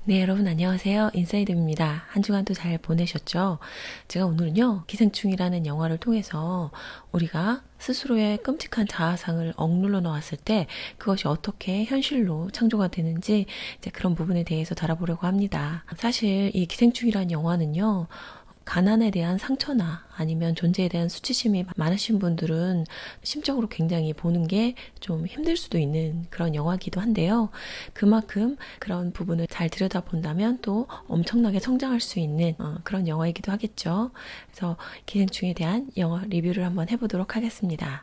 네, 여러분 안녕하세요. 인사이드입니다. 한 주간도 잘 보내셨죠? 제가 오늘은요, 기생충이라는 영화를 통해서 우리가 스스로의 끔찍한 자아상을 억눌러 놓았을 때 그것이 어떻게 현실로 창조가 되는지 이제 그런 부분에 대해서 다뤄보려고 합니다. 사실 이 기생충이라는 영화는요, 가난에 대한 상처나 아니면 존재에 대한 수치심이 많으신 분들은 심적으로 굉장히 보는 게 좀 힘들 수도 있는 그런 영화이기도 한데요. 그만큼 그런 부분을 잘 들여다본다면 또 엄청나게 성장할 수 있는 그런 영화이기도 하겠죠. 그래서 기생충에 대한 영화 리뷰를 한번 해보도록 하겠습니다.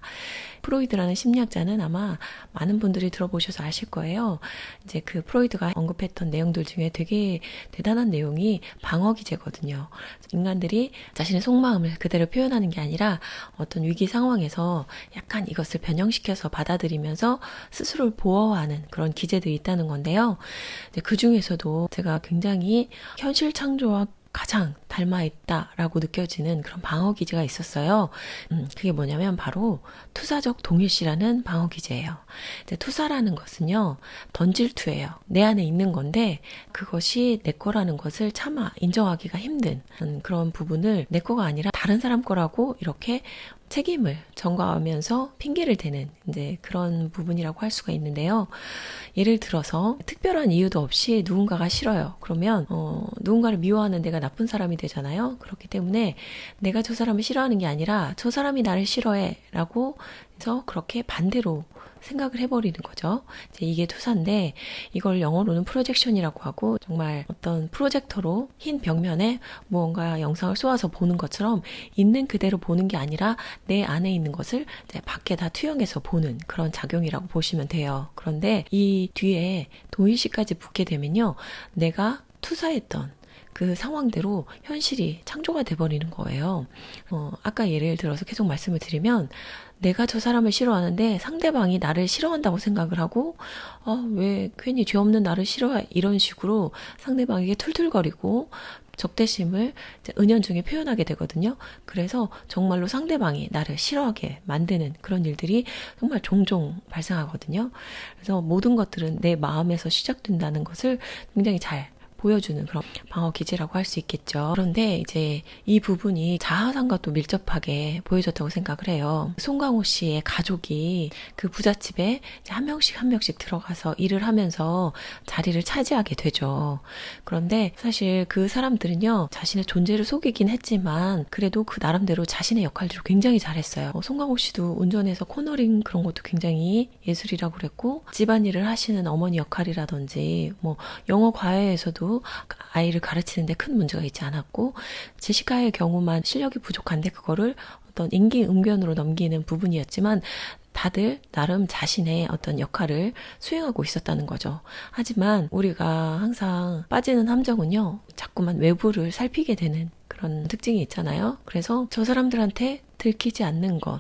프로이드라는 심리학자는 아마 많은 분들이 들어보셔서 아실 거예요. 이제 그 프로이드가 언급했던 내용들 중에 되게 대단한 내용이 방어 기제거든요. 인간들이 자신의 속마음을 그대로 표현하는 게 아니라 어떤 위기 상황에서 약간 이것을 변형시켜서 받아들이면서 스스로를 보호하는 그런 기제들이 있다는 건데요. 그 중에서도 제가 굉장히 현실 창조와 가장 닮아있다라고 느껴지는 그런 방어 기제가 있었어요. 그게 뭐냐면 바로 투사적 동일시라는 방어 기제예요. 투사라는 것은요, 던질투예요. 내 안에 있는 건데 그것이 내 거라는 것을 차마 인정하기가 힘든 그런 부분을 내 거가 아니라 다른 사람 거라고 이렇게 책임을 전가하면서 핑계를 대는 이제 그런 부분이라고 할 수가 있는데요. 예를 들어서 특별한 이유도 없이 누군가가 싫어요. 그러면 누군가를 미워하는 내가 나쁜 사람이 되잖아요. 그렇기 때문에 내가 저 사람을 싫어하는 게 아니라 저 사람이 나를 싫어해 라고 해서 그렇게 반대로 생각을 해버리는 거죠. 이게 투사인데 이걸 영어로는 프로젝션이라고 하고 정말 어떤 프로젝터로 흰 벽면에 무언가 영상을 쏘아서 보는 것처럼 있는 그대로 보는 게 아니라 내 안에 있는 것을 이제 밖에다 투영해서 보는 그런 작용이라고 보시면 돼요. 그런데 이 뒤에 동일시까지 붙게 되면요. 내가 투사했던 그 상황대로 현실이 창조가 돼버리는 거예요. 아까 예를 들어서 계속 말씀을 드리면 내가 저 사람을 싫어하는데 상대방이 나를 싫어한다고 생각을 하고 왜 괜히 죄 없는 나를 싫어해 이런 식으로 상대방에게 툴툴거리고 적대심을 은연중에 표현하게 되거든요. 그래서 정말로 상대방이 나를 싫어하게 만드는 그런 일들이 정말 종종 발생하거든요. 그래서 모든 것들은 내 마음에서 시작된다는 것을 굉장히 잘 보여주는 그런 방어 기제라고 할 수 있겠죠. 그런데 이제 이 부분이 자아상과 또 밀접하게 보여졌다고 생각을 해요. 송강호 씨의 가족이 그 부잣집에 한 명씩 한 명씩 들어가서 일을 하면서 자리를 차지하게 되죠. 그런데 사실 그 사람들은요, 자신의 존재를 속이긴 했지만 그래도 그 나름대로 자신의 역할들을 굉장히 잘했어요. 송강호 씨도 운전해서 코너링 그런 것도 굉장히 예술이라고 그랬고, 집안일을 하시는 어머니 역할이라든지 뭐 영어 과외에서도 아이를 가르치는데 큰 문제가 있지 않았고, 제시카의 경우만 실력이 부족한데 그거를 어떤 임기응변으로 넘기는 부분이었지만 다들 나름 자신의 어떤 역할을 수행하고 있었다는 거죠. 하지만 우리가 항상 빠지는 함정은요, 자꾸만 외부를 살피게 되는 그런 특징이 있잖아요. 그래서 저 사람들한테 들키지 않는 것,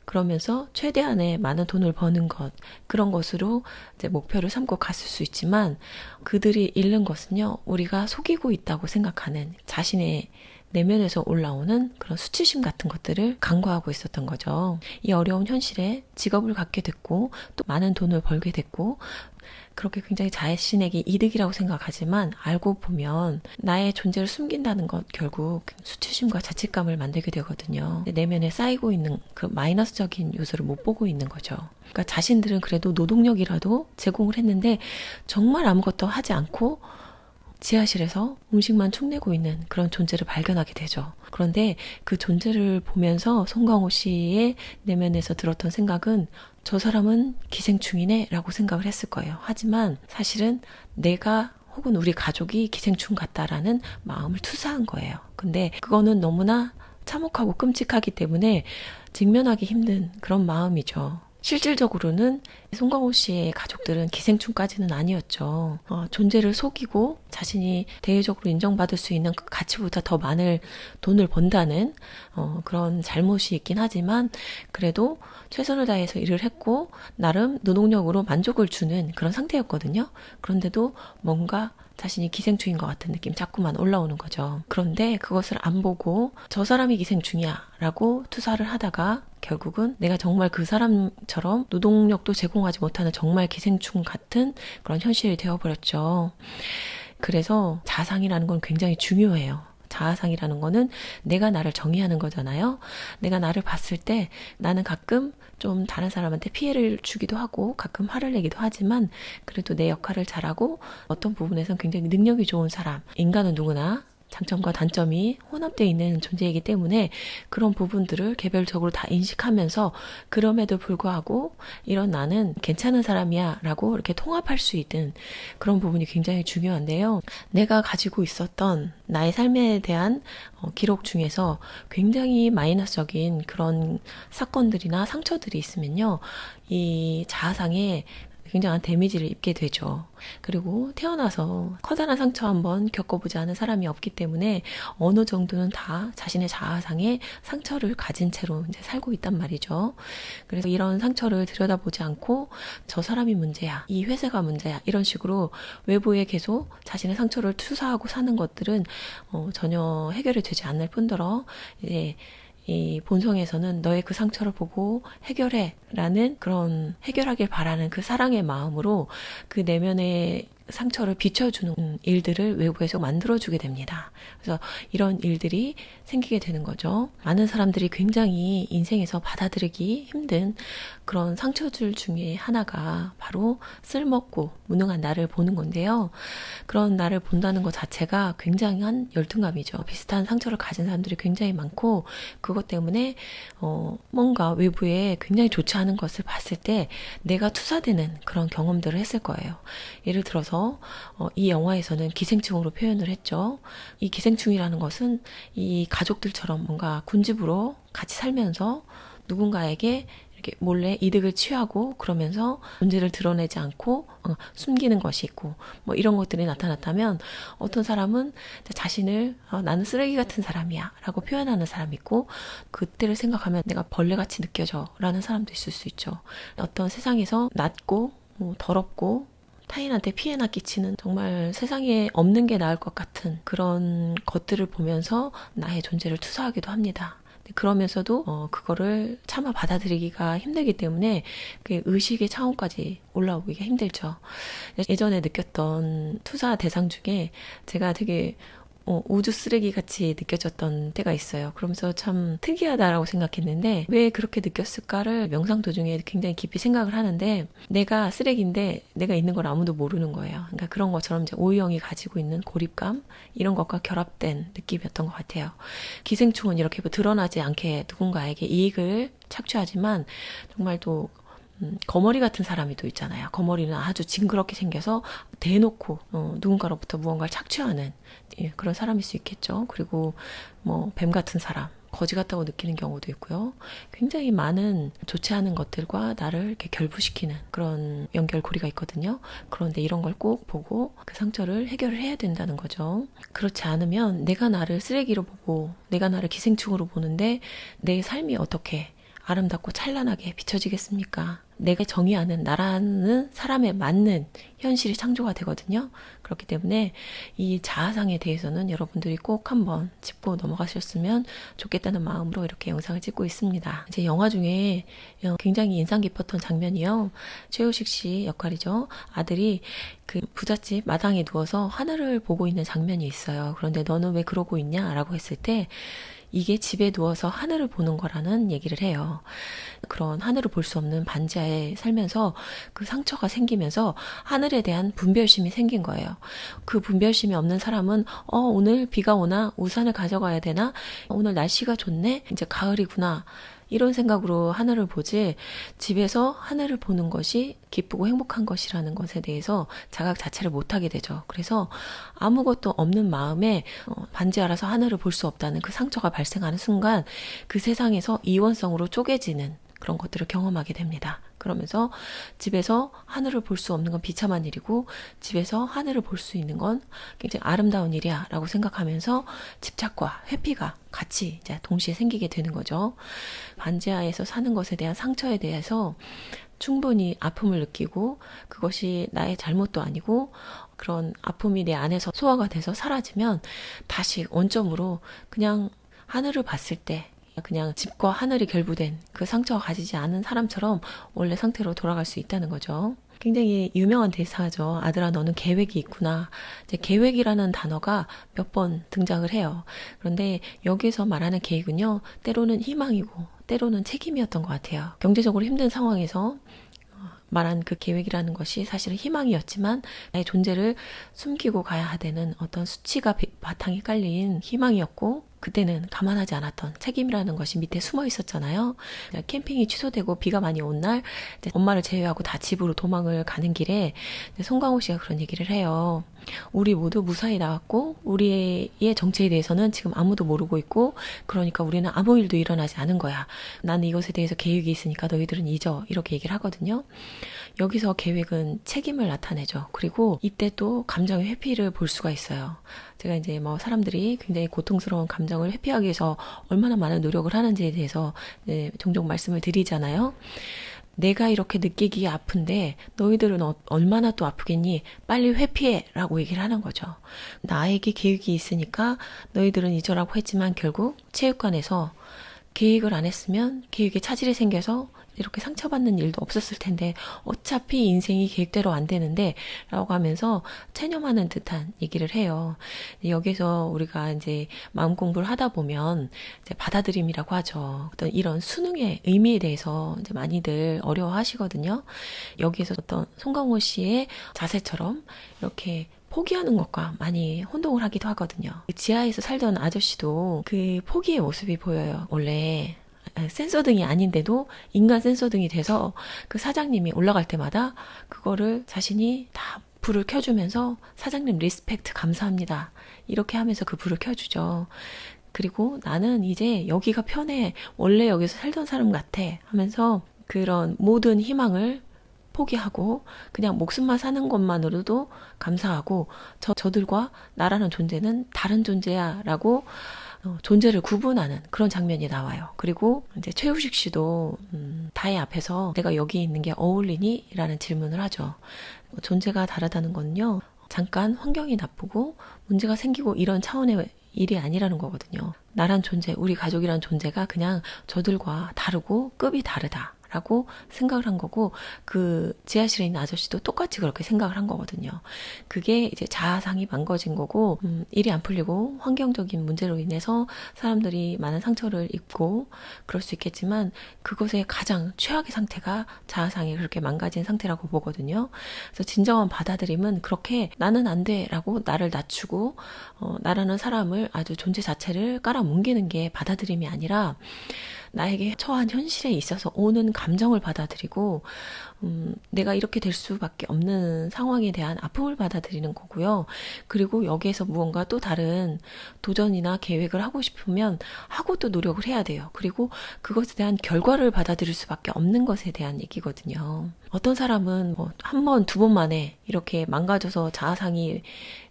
그러면서 최대한의 많은 돈을 버는 것, 그런 것으로 이제 목표를 삼고 갔을 수 있지만 그들이 잃는 것은요, 우리가 속이고 있다고 생각하는 자신의 내면에서 올라오는 그런 수치심 같은 것들을 간과하고 있었던 거죠. 이 어려운 현실에 직업을 갖게 됐고 또 많은 돈을 벌게 됐고 그렇게 굉장히 자신에게 이득이라고 생각하지만 알고 보면 나의 존재를 숨긴다는 것 결국 수치심과 자책감을 만들게 되거든요. 내면에 쌓이고 있는 그 마이너스적인 요소를 못 보고 있는 거죠. 그러니까 자신들은 그래도 노동력이라도 제공을 했는데 정말 아무것도 하지 않고 지하실에서 음식만 축내고 있는 그런 존재를 발견하게 되죠. 그런데 그 존재를 보면서 송강호 씨의 내면에서 들었던 생각은 저 사람은 기생충이네 라고 생각을 했을 거예요. 하지만 사실은 내가 혹은 우리 가족이 기생충 같다라는 마음을 투사한 거예요. 근데 그거는 너무나 참혹하고 끔찍하기 때문에 직면하기 힘든 그런 마음이죠. 실질적으로는 송강호 씨의 가족들은 기생충까지는 아니었죠. 존재를 속이고 자신이 대외적으로 인정받을 수 있는 그 가치보다 더 많은 돈을 번다는 그런 잘못이 있긴 하지만 그래도 최선을 다해서 일을 했고 나름 노동력으로 만족을 주는 그런 상태였거든요. 그런데도 뭔가 자신이 기생충인 것 같은 느낌 자꾸만 올라오는 거죠. 그런데 그것을 안 보고 저 사람이 기생충이야 라고 투사를 하다가 결국은 내가 정말 그 사람처럼 노동력도 제공하지 못하는 정말 기생충 같은 그런 현실이 되어버렸죠. 그래서 자아상이라는 건 굉장히 중요해요. 자아상이라는 거는 내가 나를 정의하는 거잖아요. 내가 나를 봤을 때 나는 가끔 좀 다른 사람한테 피해를 주기도 하고 가끔 화를 내기도 하지만 그래도 내 역할을 잘하고 어떤 부분에선 굉장히 능력이 좋은 사람. 인간은 누구나 장점과 단점이 혼합되어 있는 존재이기 때문에 그런 부분들을 개별적으로 다 인식하면서 그럼에도 불구하고 이런 나는 괜찮은 사람이야 라고 이렇게 통합할 수 있는 그런 부분이 굉장히 중요한데요. 내가 가지고 있었던 나의 삶에 대한 기록 중에서 굉장히 마이너스적인 그런 사건들이나 상처들이 있으면요. 이 자아상에 굉장한 데미지를 입게 되죠. 그리고 태어나서 커다란 상처 한번 겪어보지 않은 사람이 없기 때문에 어느 정도는 다 자신의 자아상에 상처를 가진 채로 이제 살고 있단 말이죠. 그래서 이런 상처를 들여다보지 않고 저 사람이 문제야, 이 회사가 문제야 이런 식으로 외부에 계속 자신의 상처를 투사하고 사는 것들은 전혀 해결이 되지 않을 뿐더러 이제 이 본성에서는 너의 그 상처를 보고 해결해 라는 그런 해결하길 바라는 그 사랑의 마음으로 그 내면의 상처를 비춰주는 일들을 외부에서 만들어주게 됩니다. 그래서 이런 일들이 생기게 되는 거죠. 많은 사람들이 굉장히 인생에서 받아들이기 힘든 그런 상처들 중에 하나가 바로 쓸먹고 무능한 나를 보는 건데요. 그런 나를 본다는 것 자체가 굉장한 열등감이죠. 비슷한 상처를 가진 사람들이 굉장히 많고 그것 때문에 뭔가 외부에 굉장히 좋지 않은 것을 봤을 때 내가 투사되는 그런 경험들을 했을 거예요. 예를 들어서 이 영화에서는 기생충으로 표현을 했죠. 이 기생충이라는 것은 이 가족들처럼 뭔가 군집으로 같이 살면서 누군가에게 이렇게 몰래 이득을 취하고 그러면서 문제를 드러내지 않고 숨기는 것이 있고 뭐 이런 것들이 나타났다면 어떤 사람은 자신을 나는 쓰레기 같은 사람이야 라고 표현하는 사람이 있고 그때를 생각하면 내가 벌레같이 느껴져 라는 사람도 있을 수 있죠. 어떤 세상에서 낮고 더럽고 타인한테 피해나 끼치는 정말 세상에 없는 게 나을 것 같은 그런 것들을 보면서 나의 존재를 투사하기도 합니다. 그러면서도 그거를 차마 받아들이기가 힘들기 때문에 그 의식의 차원까지 올라오기가 힘들죠. 예전에 느꼈던 투사 대상 중에 제가 되게 우주 쓰레기 같이 느껴졌던 때가 있어요. 그러면서 참 특이하다라고 생각했는데 왜 그렇게 느꼈을까를 명상 도중에 굉장히 깊이 생각을 하는데 내가 쓰레기인데 내가 있는 걸 아무도 모르는 거예요. 그러니까 그런 것처럼 이제 오유형이 가지고 있는 고립감 이런 것과 결합된 느낌이었던 것 같아요. 기생충은 이렇게 드러나지 않게 누군가에게 이익을 착취하지만 정말 또 거머리 같은 사람이 또 있잖아요. 거머리는 아주 징그럽게 생겨서 대놓고 누군가로부터 무언가를 착취하는 그런 사람일 수 있겠죠. 그리고 뭐 뱀 같은 사람, 거지 같다고 느끼는 경우도 있고요. 굉장히 많은 좋지 않은 것들과 나를 이렇게 결부시키는 그런 연결고리가 있거든요. 그런데 이런 걸 꼭 보고 그 상처를 해결을 해야 된다는 거죠. 그렇지 않으면 내가 나를 쓰레기로 보고 내가 나를 기생충으로 보는데 내 삶이 어떻게 아름답고 찬란하게 비춰지겠습니까? 내가 정의하는 나라는 사람에 맞는 현실이 창조가 되거든요. 그렇기 때문에 이 자아상에 대해서는 여러분들이 꼭 한번 짚고 넘어가셨으면 좋겠다는 마음으로 이렇게 영상을 찍고 있습니다. 이제 영화 중에 굉장히 인상 깊었던 장면이요. 최우식 씨 역할이죠. 아들이 그 부잣집 마당에 누워서 하늘을 보고 있는 장면이 있어요. 그런데 너는 왜 그러고 있냐? 라고 했을 때 이게 집에 누워서 하늘을 보는 거라는 얘기를 해요. 그런 하늘을 볼 수 없는 반지하에 살면서 그 상처가 생기면서 하늘에 대한 분별심이 생긴 거예요. 그 분별심이 없는 사람은 오늘 비가 오나 우산을 가져가야 되나? 오늘 날씨가 좋네? 이제 가을이구나. 이런 생각으로 하늘을 보지 집에서 하늘을 보는 것이 기쁘고 행복한 것이라는 것에 대해서 자각 자체를 못하게 되죠. 그래서 아무것도 없는 마음에 반지하라서 하늘을 볼 수 없다는 그 상처가 발생하는 순간 그 세상에서 이원성으로 쪼개지는 그런 것들을 경험하게 됩니다. 그러면서 집에서 하늘을 볼 수 없는 건 비참한 일이고 집에서 하늘을 볼 수 있는 건 굉장히 아름다운 일이야 라고 생각하면서 집착과 회피가 같이 이제 동시에 생기게 되는 거죠. 반지하에서 사는 것에 대한 상처에 대해서 충분히 아픔을 느끼고 그것이 나의 잘못도 아니고 그런 아픔이 내 안에서 소화가 돼서 사라지면 다시 원점으로 그냥 하늘을 봤을 때 그냥 집과 하늘이 결부된 그 상처가 가지지 않은 사람처럼 원래 상태로 돌아갈 수 있다는 거죠. 굉장히 유명한 대사죠. 아들아, 너는 계획이 있구나. 이제 계획이라는 단어가 몇 번 등장을 해요. 그런데 여기서 말하는 계획은요, 때로는 희망이고, 때로는 책임이었던 것 같아요. 경제적으로 힘든 상황에서 말한 그 계획이라는 것이 사실은 희망이었지만 나의 존재를 숨기고 가야 되는 어떤 수치가 바탕에 깔린 희망이었고, 그때는 감안하지 않았던 책임이라는 것이 밑에 숨어 있었잖아요. 캠핑이 취소되고 비가 많이 온 날 엄마를 제외하고 다 집으로 도망을 가는 길에 송강호 씨가 그런 얘기를 해요. 우리 모두 무사히 나왔고 우리의 정체에 대해서는 지금 아무도 모르고 있고, 그러니까 우리는 아무 일도 일어나지 않은 거야. 나는 이것에 대해서 계획이 있으니까 너희들은 잊어. 이렇게 얘기를 하거든요. 여기서 계획은 책임을 나타내죠. 그리고 이때 또 감정의 회피를 볼 수가 있어요. 제가 이제 뭐 사람들이 굉장히 고통스러운 감정을 회피하기 위해서 얼마나 많은 노력을 하는지에 대해서 종종 말씀을 드리잖아요. 내가 이렇게 느끼기에 아픈데 너희들은 얼마나 또 아프겠니? 빨리 회피해 라고 얘기를 하는 거죠. 나에게 계획이 있으니까 너희들은 잊어라고 했지만 결국 체육관에서 계획을 안 했으면 계획에 차질이 생겨서 이렇게 상처받는 일도 없었을 텐데 어차피 인생이 계획대로 안 되는데 라고 하면서 체념하는 듯한 얘기를 해요. 여기서 우리가 이제 마음 공부를 하다 보면 이제 받아들임이라고 하죠. 어떤 이런 수능의 의미에 대해서 이제 많이들 어려워하시거든요. 여기에서 어떤 송강호 씨의 자세처럼 이렇게 포기하는 것과 많이 혼동을 하기도 하거든요. 지하에서 살던 아저씨도 그 포기의 모습이 보여요. 원래 센서등이 아닌데도 인간 센서등이 돼서 그 사장님이 올라갈 때마다 그거를 자신이 다 불을 켜주면서 사장님 리스펙트 감사합니다. 이렇게 하면서 그 불을 켜주죠. 그리고 나는 이제 여기가 편해. 원래 여기서 살던 사람 같아. 하면서 그런 모든 희망을 포기하고 그냥 목숨만 사는 것만으로도 감사하고 저들과 나라는 존재는 다른 존재야 라고 존재를 구분하는 그런 장면이 나와요. 그리고 이제 최우식 씨도 다혜 앞에서 내가 여기 있는 게 어울리니? 라는 질문을 하죠. 존재가 다르다는 건요, 잠깐 환경이 나쁘고 문제가 생기고 이런 차원의 일이 아니라는 거거든요. 나란 존재, 우리 가족이란 존재가 그냥 저들과 다르고 급이 다르다 라고 생각을 한 거고, 그 지하실에 있는 아저씨도 똑같이 그렇게 생각을 한 거거든요. 그게 이제 자아상이 망가진 거고, 일이 안 풀리고 환경적인 문제로 인해서 사람들이 많은 상처를 입고 그럴 수 있겠지만 그것의 가장 최악의 상태가 자아상이 그렇게 망가진 상태라고 보거든요. 그래서 진정한 받아들임은 그렇게 나는 안 돼 라고 나를 낮추고 나라는 사람을 아주 존재 자체를 깔아뭉개는 게 받아들임이 아니라 나에게 처한 현실에 있어서 오는 감정을 받아들이고 내가 이렇게 될 수밖에 없는 상황에 대한 아픔을 받아들이는 거고요. 그리고 여기에서 무언가 또 다른 도전이나 계획을 하고 싶으면 하고 또 노력을 해야 돼요. 그리고 그것에 대한 결과를 받아들일 수밖에 없는 것에 대한 얘기거든요. 어떤 사람은 뭐 한 번, 두 번 만에 이렇게 망가져서 자아상이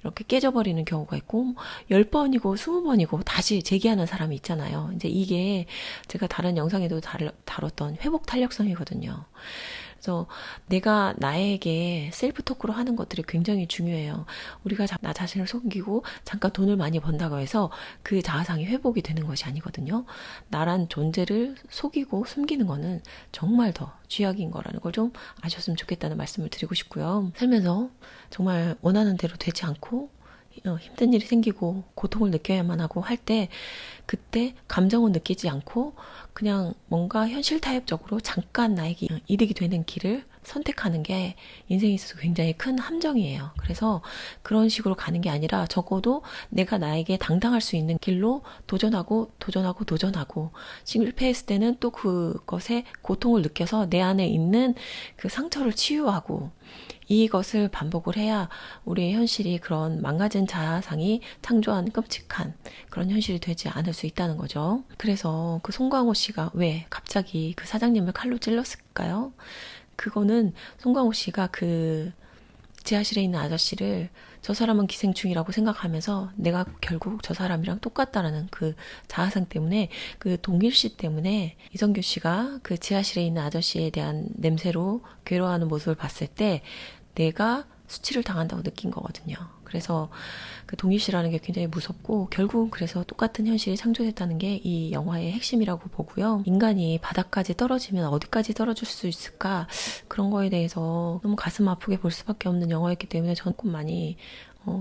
이렇게 깨져버리는 경우가 있고 10번이고 20번이고 다시 재기하는 사람이 있잖아요. 이제 이게 제가 다른 영상에도 다뤘던 회복 탄력성이거든요. 그래서 내가 나에게 셀프 토크로 하는 것들이 굉장히 중요해요. 우리가 나 자신을 속이고 잠깐 돈을 많이 번다고 해서 그 자아상이 회복이 되는 것이 아니거든요. 나란 존재를 속이고 숨기는 거는 정말 더 쥐약인 거라는 걸 좀 아셨으면 좋겠다는 말씀을 드리고 싶고요. 살면서 정말 원하는 대로 되지 않고 힘든 일이 생기고 고통을 느껴야만 하고 할 때 그때 감정은 느끼지 않고 그냥 뭔가 현실 타협적으로 잠깐 나에게 이득이 되는 길을 선택하는 게 인생에 있어서 굉장히 큰 함정이에요. 그래서 그런 식으로 가는 게 아니라 적어도 내가 나에게 당당할 수 있는 길로 도전하고 실패했을 때는 또 그것에 고통을 느껴서 내 안에 있는 그 상처를 치유하고 이것을 반복을 해야 우리의 현실이 그런 망가진 자아상이 창조한 끔찍한 그런 현실이 되지 않을 수 있다는 거죠. 그래서 그 송강호 씨가 왜 갑자기 그 사장님을 칼로 찔렀을까요? 그거는 송강호 씨가 그 지하실에 있는 아저씨를 저 사람은 기생충이라고 생각하면서 내가 결국 저 사람이랑 똑같다라는 그 자아상 때문에, 그 동일시 때문에 이성규 씨가 그 지하실에 있는 아저씨에 대한 냄새로 괴로워하는 모습을 봤을 때 내가 수치를 당한다고 느낀 거거든요. 그래서 그 동일시라는 게 굉장히 무섭고 결국 그래서 똑같은 현실이 창조됐다는 게 이 영화의 핵심이라고 보고요. 인간이 바닥까지 떨어지면 어디까지 떨어질 수 있을까 그런 거에 대해서 너무 가슴 아프게 볼 수밖에 없는 영화였기 때문에 저는 조금 많이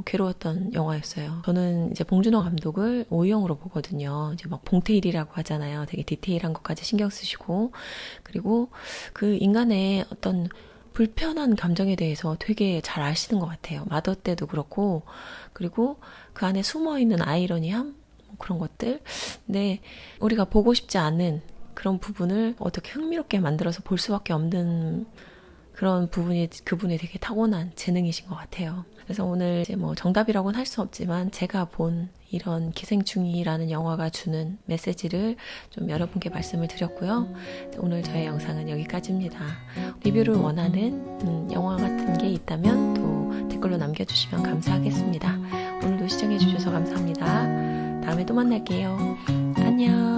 괴로웠던 영화였어요. 저는 이제 봉준호 감독을 O형으로 보거든요. 이제 막 봉태일이라고 하잖아요. 되게 디테일한 것까지 신경 쓰시고 그리고 그 인간의 어떤 불편한 감정에 대해서 되게 잘 아시는 것 같아요. 마더 때도 그렇고 그리고 그 안에 숨어있는 아이러니함 그런 것들 근데 우리가 보고 싶지 않은 그런 부분을 어떻게 흥미롭게 만들어서 볼 수밖에 없는 그런 부분이 그분의 되게 타고난 재능이신 것 같아요. 그래서 오늘 이제 뭐 정답이라고는 할 수 없지만 제가 본 이런 기생충이라는 영화가 주는 메시지를 좀 여러분께 말씀을 드렸고요. 오늘 저의 영상은 여기까지입니다. 리뷰를 원하는 영화 같은 게 있다면 또 댓글로 남겨주시면 감사하겠습니다. 오늘도 시청해주셔서 감사합니다. 다음에 또 만날게요. 안녕.